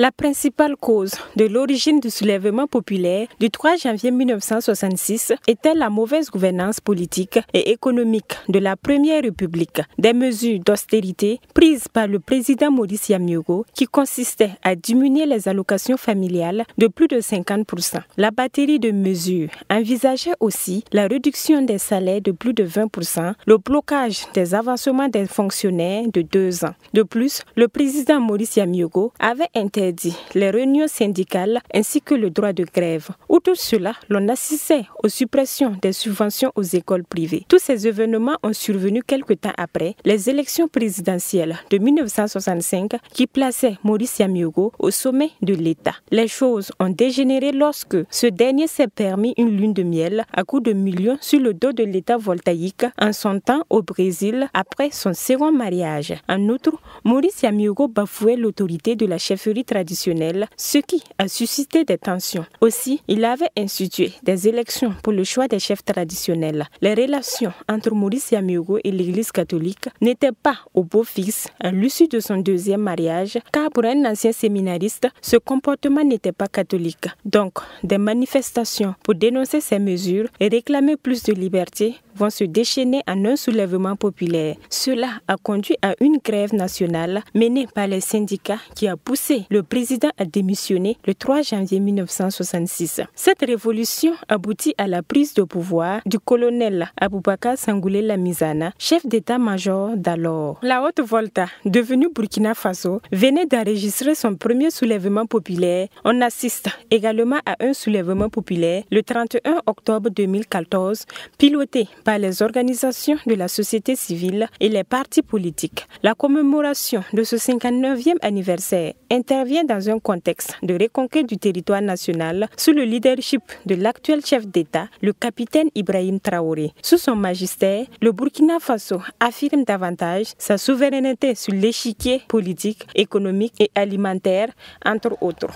La principale cause de l'origine du soulèvement populaire du 3 janvier 1966 était la mauvaise gouvernance politique et économique de la Première République. Des mesures d'austérité prises par le président Maurice Yamiogo qui consistaient à diminuer les allocations familiales de plus de 50%. La batterie de mesures envisageait aussi la réduction des salaires de plus de 20%, le blocage des avancements des fonctionnaires de 2 ans. De plus, le président Maurice Yamiogo avait interdit les réunions syndicales ainsi que le droit de grève. Outre cela, l'on assistait aux suppressions des subventions aux écoles privées. Tous ces événements ont survenu quelque temps après les élections présidentielles de 1965 qui plaçaient Maurice Yamiogo au sommet de l'État. Les choses ont dégénéré lorsque ce dernier s'est permis une lune de miel à coups de millions sur le dos de l'État voltaïque en son temps au Brésil après son second mariage. En outre, Maurice Yamiogo bafouait l'autorité de la chefferie traditionnelle, ce qui a suscité des tensions. Aussi, il avait institué des élections pour le choix des chefs traditionnels. Les relations entre Maurice Yamiogo et l'Église catholique n'étaient pas au beau fixe à l'issue de son deuxième mariage, car pour un ancien séminariste, ce comportement n'était pas catholique. Donc, des manifestations pour dénoncer ces mesures et réclamer plus de liberté vont se déchaîner en un soulèvement populaire. Cela a conduit à une grève nationale menée par les syndicats qui a poussé le président à démissionner le 3 janvier 1966. Cette révolution aboutit à la prise de pouvoir du colonel Aboubakar Sangoulé Lamizana, chef d'état-major d'alors. La Haute-Volta, devenue Burkina Faso, venait d'enregistrer son premier soulèvement populaire. On assiste également à un soulèvement populaire le 31 octobre 2014, piloté par les organisations de la société civile et les partis politiques. La commémoration de ce 59e anniversaire intervient dans un contexte de reconquête du territoire national sous le leadership de l'actuel chef d'État, le capitaine Ibrahim Traoré. Sous son magistère, le Burkina Faso affirme davantage sa souveraineté sur l'échiquier politique, économique et alimentaire, entre autres.